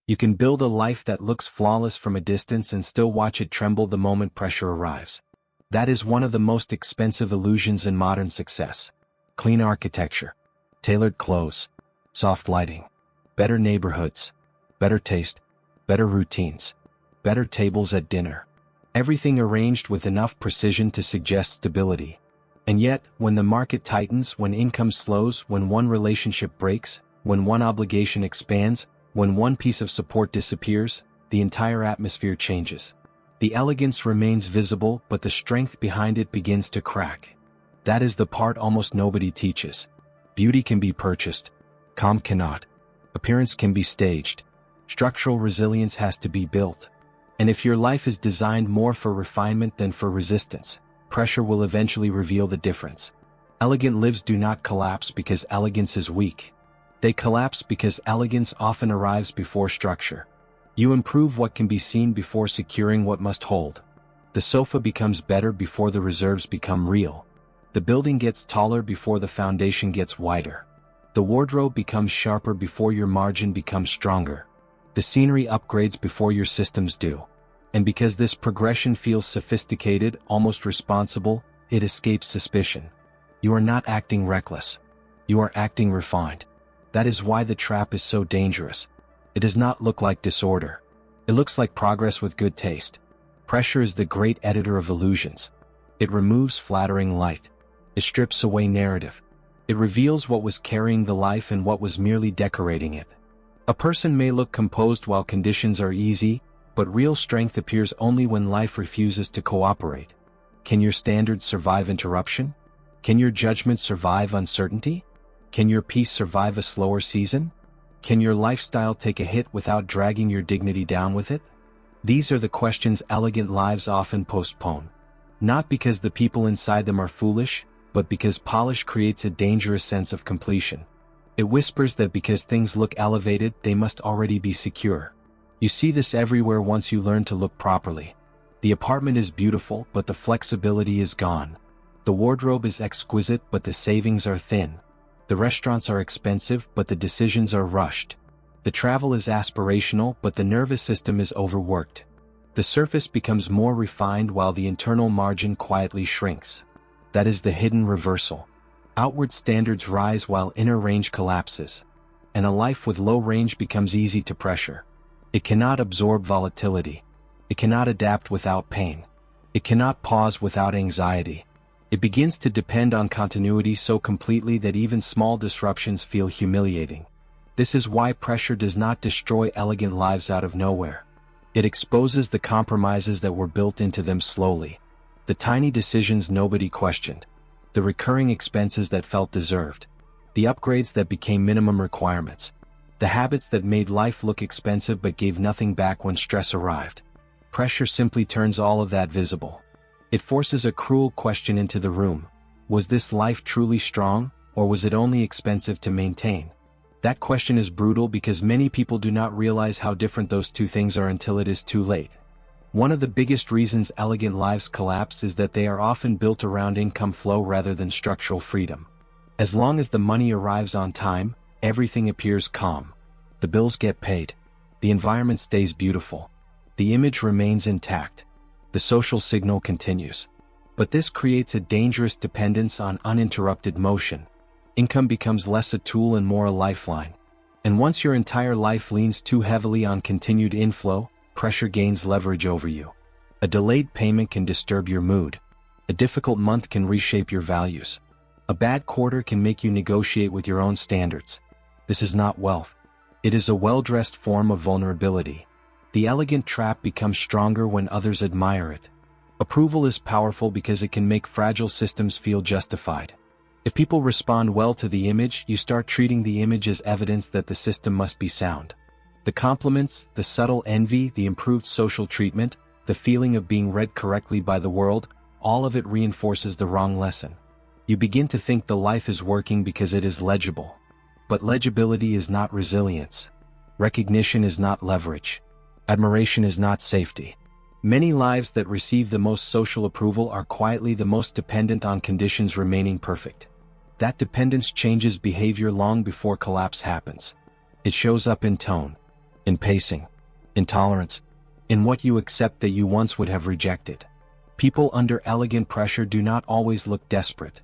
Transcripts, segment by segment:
You can build a life that looks flawless from a distance and still watch it tremble the moment pressure arrives. That is one of the most expensive illusions in modern success. Clean architecture, tailored clothes, soft lighting, better neighborhoods, better taste, better routines, better tables at dinner. Everything arranged with enough precision to suggest stability. And yet, when the market tightens, when income slows, when one relationship breaks, when one obligation expands, when one piece of support disappears, the entire atmosphere changes. The elegance remains visible, but the strength behind it begins to crack. That is the part almost nobody teaches. Beauty can be purchased. Calm cannot. Appearance can be staged. Structural resilience has to be built. And if your life is designed more for refinement than for resistance, pressure will eventually reveal the difference. Elegant lives do not collapse because elegance is weak. They collapse because elegance often arrives before structure. You improve what can be seen before securing what must hold. The sofa becomes better before the reserves become real. The building gets taller before the foundation gets wider. The wardrobe becomes sharper before your margin becomes stronger. The scenery upgrades before your systems do. And because this progression feels sophisticated, almost responsible, it escapes suspicion. You are not acting reckless. You are acting refined. That is why the trap is so dangerous. It does not look like disorder. It looks like progress with good taste. Pressure is the great editor of illusions. It removes flattering light. It strips away narrative. It reveals what was carrying the life and what was merely decorating it. A person may look composed while conditions are easy, but real strength appears only when life refuses to cooperate. Can your standards survive interruption? Can your judgment survive uncertainty? Can your peace survive a slower season? Can your lifestyle take a hit without dragging your dignity down with it? These are the questions elegant lives often postpone. Not because the people inside them are foolish, but because polish creates a dangerous sense of completion. It whispers that because things look elevated, they must already be secure. You see this everywhere once you learn to look properly. The apartment is beautiful, but the flexibility is gone. The wardrobe is exquisite, but the savings are thin. The restaurants are expensive, but the decisions are rushed. The travel is aspirational, but the nervous system is overworked. The surface becomes more refined while the internal margin quietly shrinks. That is the hidden reversal. Outward standards rise while inner range collapses. And a life with low range becomes easy to pressure. It cannot absorb volatility. It cannot adapt without pain. It cannot pause without anxiety. It begins to depend on continuity so completely that even small disruptions feel humiliating. This is why pressure does not destroy elegant lives out of nowhere. It exposes the compromises that were built into them slowly. The tiny decisions nobody questioned. The recurring expenses that felt deserved. The upgrades that became minimum requirements. The habits that made life look expensive but gave nothing back when stress arrived. Pressure simply turns all of that visible. It forces a cruel question into the room. Was this life truly strong, or was it only expensive to maintain? That question is brutal because many people do not realize how different those two things are until it is too late. One of the biggest reasons elegant lives collapse is that they are often built around income flow rather than structural freedom. As long as the money arrives on time, everything appears calm. The bills get paid. The environment stays beautiful. The image remains intact. The social signal continues. But this creates a dangerous dependence on uninterrupted motion. Income becomes less a tool and more a lifeline. And once your entire life leans too heavily on continued inflow, pressure gains leverage over you. A delayed payment can disturb your mood. A difficult month can reshape your values. A bad quarter can make you negotiate with your own standards. This is not wealth. It is a well-dressed form of vulnerability. The elegant trap becomes stronger when others admire it. Approval is powerful because it can make fragile systems feel justified. If people respond well to the image, you start treating the image as evidence that the system must be sound. The compliments, the subtle envy, the improved social treatment, the feeling of being read correctly by the world, all of it reinforces the wrong lesson. You begin to think the life is working because it is legible. But legibility is not resilience. Recognition is not leverage. Admiration is not safety. Many lives that receive the most social approval are quietly the most dependent on conditions remaining perfect. That dependence changes behavior long before collapse happens. It shows up in tone. in pacing, in tolerance, in what you accept that you once would have rejected. People under elegant pressure do not always look desperate.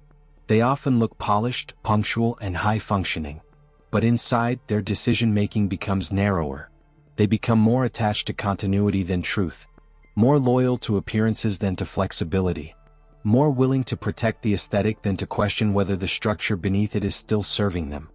They often look polished, punctual, and high-functioning. But inside, their decision-making becomes narrower. They become more attached to continuity than truth, more loyal to appearances than to flexibility, more willing to protect the aesthetic than to question whether the structure beneath it is still serving them.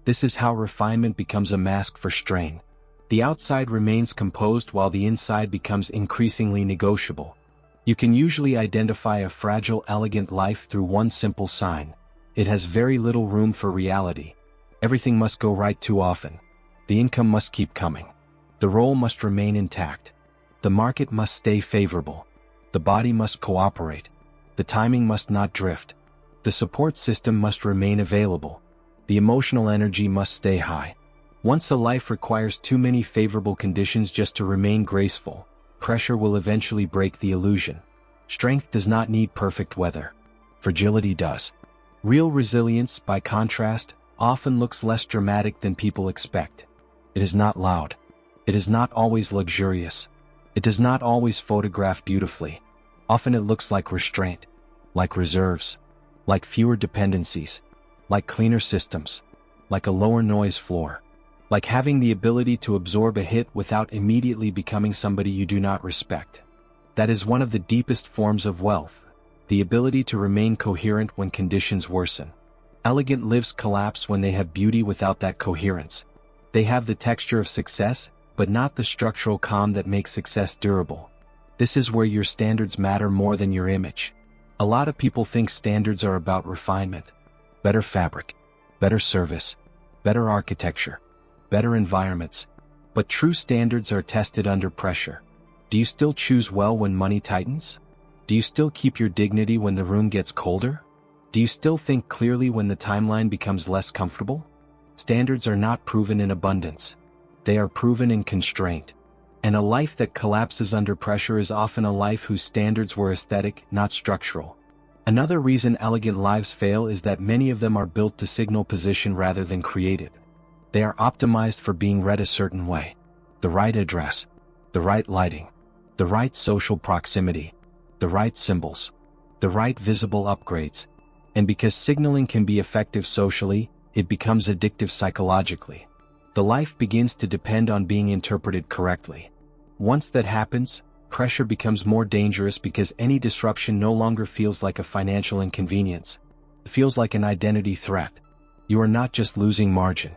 This is how refinement becomes a mask for strain. The outside remains composed while the inside becomes increasingly negotiable. You can usually identify a fragile, elegant life through one simple sign. It has very little room for reality. Everything must go right too often. The income must keep coming. The role must remain intact. The market must stay favorable. The body must cooperate. The timing must not drift. The support system must remain available. The emotional energy must stay high. Once a life requires too many favorable conditions just to remain graceful, pressure will eventually break the illusion. Strength does not need perfect weather. Fragility does. Real resilience, by contrast, often looks less dramatic than people expect. It is not loud. It is not always luxurious. It does not always photograph beautifully. Often it looks like restraint, like reserves, like fewer dependencies, like cleaner systems, like a lower noise floor, like having the ability to absorb a hit without immediately becoming somebody you do not respect. That is one of the deepest forms of wealth, the ability to remain coherent when conditions worsen. Elegant lives collapse when they have beauty without that coherence. They have the texture of success, but not the structural calm that makes success durable. This is where your standards matter more than your image. A lot of people think standards are about refinement. Better fabric, better service, better architecture, better environments. But true standards are tested under pressure. Do you still choose well when money tightens? Do you still keep your dignity when the room gets colder? Do you still think clearly when the timeline becomes less comfortable? Standards are not proven in abundance. They are proven in constraint. And a life that collapses under pressure is often a life whose standards were aesthetic, not structural. Another reason elegant lives fail is that many of them are built to signal position rather than created. They are optimized for being read a certain way. The right address, the right lighting, the right social proximity, the right symbols, the right visible upgrades. And because signaling can be effective socially, it becomes addictive psychologically. The life begins to depend on being interpreted correctly. Once that happens, pressure becomes more dangerous because any disruption no longer feels like a financial inconvenience. It feels like an identity threat. You are not just losing margin.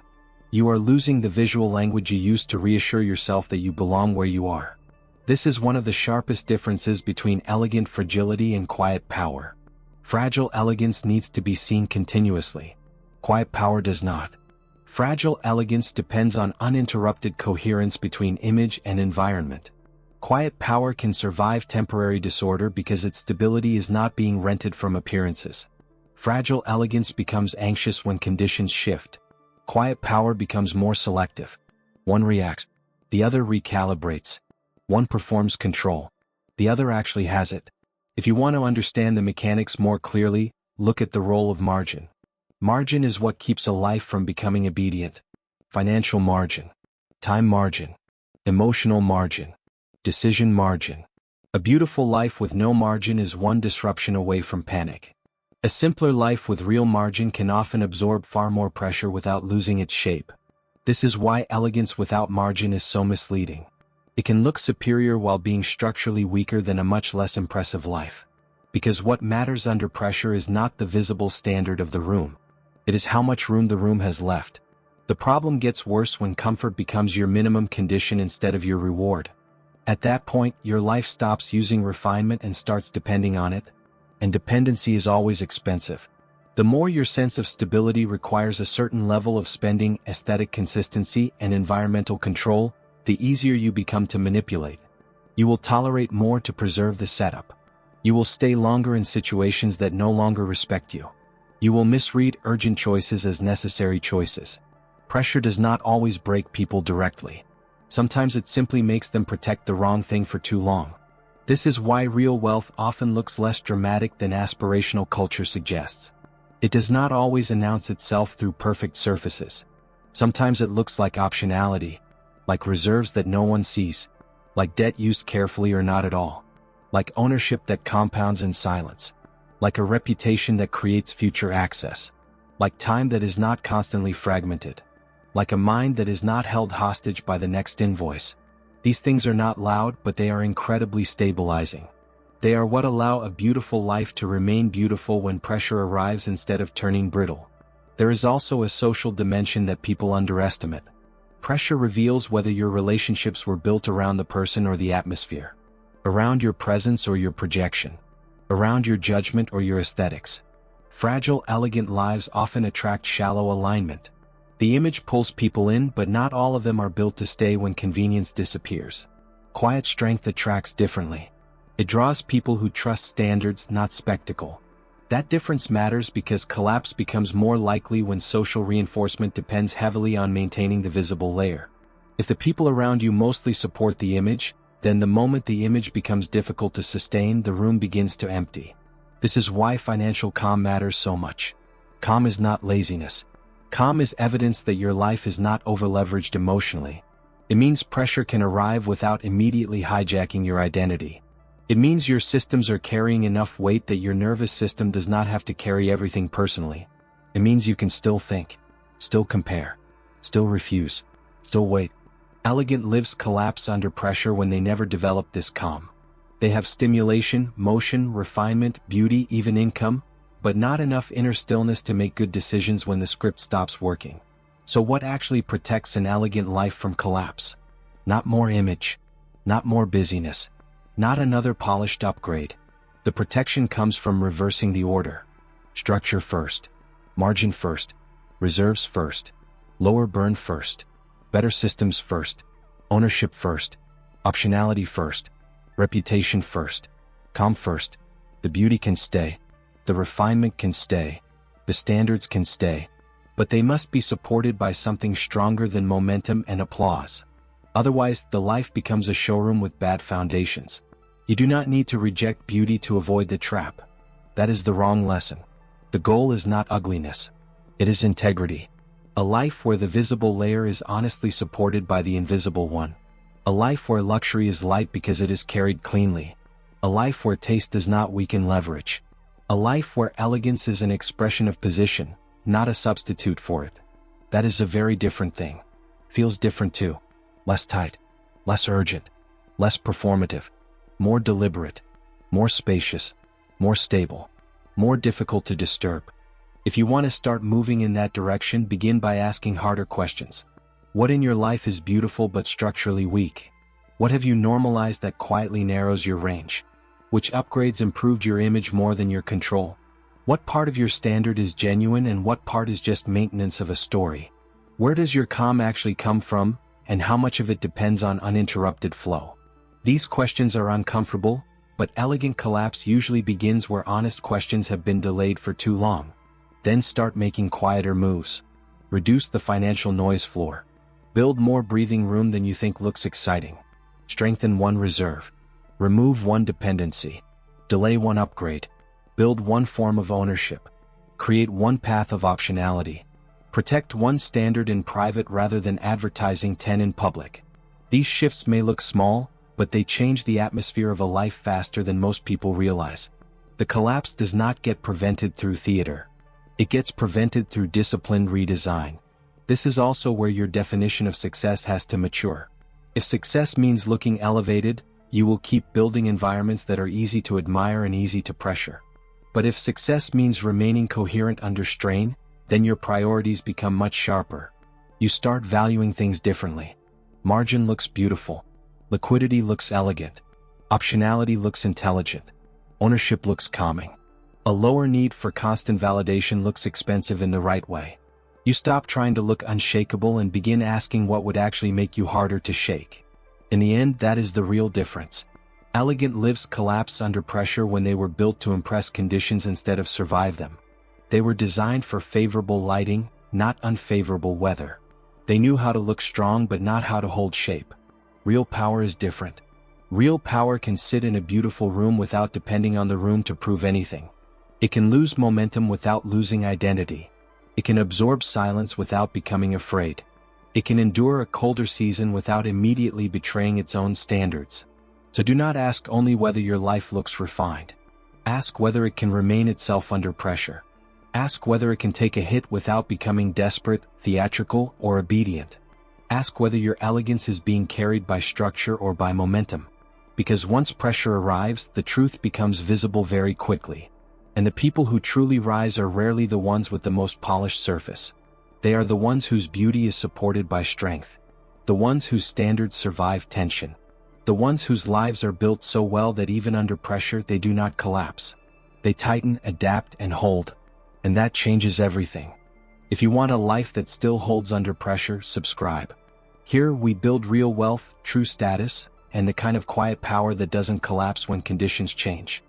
You are losing the visual language you use to reassure yourself that you belong where you are. This is one of the sharpest differences between elegant fragility and quiet power. Fragile elegance needs to be seen continuously. Quiet power does not. Fragile elegance depends on uninterrupted coherence between image and environment. Quiet power can survive temporary disorder because its stability is not being rented from appearances. Fragile elegance becomes anxious when conditions shift. Quiet power becomes more selective. One reacts, the other recalibrates. One performs control, the other actually has it. If you want to understand the mechanics more clearly, look at the role of margin. Margin is what keeps a life from becoming obedient. Financial margin, time margin, emotional margin, decision margin. A beautiful life with no margin is one disruption away from panic. A simpler life with real margin can often absorb far more pressure without losing its shape. This is why elegance without margin is so misleading. It can look superior while being structurally weaker than a much less impressive life. Because what matters under pressure is not the visible standard of the room. It is how much room the room has left. The problem gets worse when comfort becomes your minimum condition instead of your reward. At that point, your life stops using refinement and starts depending on it. And dependency is always expensive. The more your sense of stability requires a certain level of spending, aesthetic consistency, and environmental control, the easier you become to manipulate. You will tolerate more to preserve the setup. You will stay longer in situations that no longer respect you. You will misread urgent choices as necessary choices. Pressure does not always break people directly. Sometimes it simply makes them protect the wrong thing for too long. This is why real wealth often looks less dramatic than aspirational culture suggests. It does not always announce itself through perfect surfaces. Sometimes it looks like optionality, like reserves that no one sees, like debt used carefully or not at all, like ownership that compounds in silence, like a reputation that creates future access, like time that is not constantly fragmented, like a mind that is not held hostage by the next invoice. These things are not loud, but they are incredibly stabilizing. They are what allow a beautiful life to remain beautiful when pressure arrives instead of turning brittle. There is also a social dimension that people underestimate. Pressure reveals whether your relationships were built around the person or the atmosphere, around your presence or your projection, around your judgment or your aesthetics. Fragile, elegant lives often attract shallow alignment. The image pulls people in, but not all of them are built to stay when convenience disappears. Quiet strength attracts differently. It draws people who trust standards, not spectacle. That difference matters because collapse becomes more likely when social reinforcement depends heavily on maintaining the visible layer. If the people around you mostly support the image, then the moment the image becomes difficult to sustain, the room begins to empty. This is why financial calm matters so much. Calm is not laziness. Calm is evidence that your life is not overleveraged emotionally. It means pressure can arrive without immediately hijacking your identity. It means your systems are carrying enough weight that your nervous system does not have to carry everything personally. It means you can still think, still compare, still refuse, still wait. Elegant lives collapse under pressure when they never develop this calm. They have stimulation, motion, refinement, beauty, even income, but not enough inner stillness to make good decisions when the script stops working. So what actually protects an elegant life from collapse? Not more image, not more busyness, not another polished upgrade. The protection comes from reversing the order. Structure first, margin first, reserves first, lower burn first, better systems first, ownership first, optionality first, reputation first, calm first. The beauty can stay, the refinement can stay, the standards can stay, but they must be supported by something stronger than momentum and applause. Otherwise, the life becomes a showroom with bad foundations. You do not need to reject beauty to avoid the trap. That is the wrong lesson. The goal is not ugliness. It is integrity. A life where the visible layer is honestly supported by the invisible one. A life where luxury is light because it is carried cleanly. A life where taste does not weaken leverage. A life where elegance is an expression of position, not a substitute for it. That is a very different thing. Feels different too. Less tight, less urgent, less performative, more deliberate, more spacious, more stable, more difficult to disturb. If you want to start moving in that direction, begin by asking harder questions. What in your life is beautiful but structurally weak? What have you normalized that quietly narrows your range? Which upgrades improved your image more than your control? What part of your standard is genuine and what part is just maintenance of a story? Where does your calm actually come from, and how much of it depends on uninterrupted flow? These questions are uncomfortable, but elegant collapse usually begins where honest questions have been delayed for too long. Then start making quieter moves. Reduce the financial noise floor. Build more breathing room than you think looks exciting. Strengthen one reserve. Remove one dependency. Delay one upgrade. Build one form of ownership. Create one path of optionality. Protect one standard in private rather than advertising 10 in public. These shifts may look small, but they change the atmosphere of a life faster than most people realize. The collapse does not get prevented through theater. It gets prevented through disciplined redesign. This is also where your definition of success has to mature. If success means looking elevated, you will keep building environments that are easy to admire and easy to pressure. But if success means remaining coherent under strain, then your priorities become much sharper. You start valuing things differently. Margin looks beautiful. Liquidity looks elegant. Optionality looks intelligent. Ownership looks calming. A lower need for constant validation looks expensive in the right way. You stop trying to look unshakable and begin asking what would actually make you harder to shake. In the end, that is the real difference. Elegant lives collapse under pressure when they were built to impress conditions instead of survive them. They were designed for favorable lighting, not unfavorable weather. They knew how to look strong but not how to hold shape. Real power is different. Real power can sit in a beautiful room without depending on the room to prove anything. It can lose momentum without losing identity. It can absorb silence without becoming afraid. It can endure a colder season without immediately betraying its own standards. So do not ask only whether your life looks refined. Ask whether it can remain itself under pressure. Ask whether it can take a hit without becoming desperate, theatrical, or obedient. Ask whether your elegance is being carried by structure or by momentum. Because once pressure arrives, the truth becomes visible very quickly. And the people who truly rise are rarely the ones with the most polished surface. They are the ones whose beauty is supported by strength. The ones whose standards survive tension. The ones whose lives are built so well that even under pressure they do not collapse. They tighten, adapt, and hold. And that changes everything. If you want a life that still holds under pressure, subscribe. Here we build real wealth, true status, and the kind of quiet power that doesn't collapse when conditions change.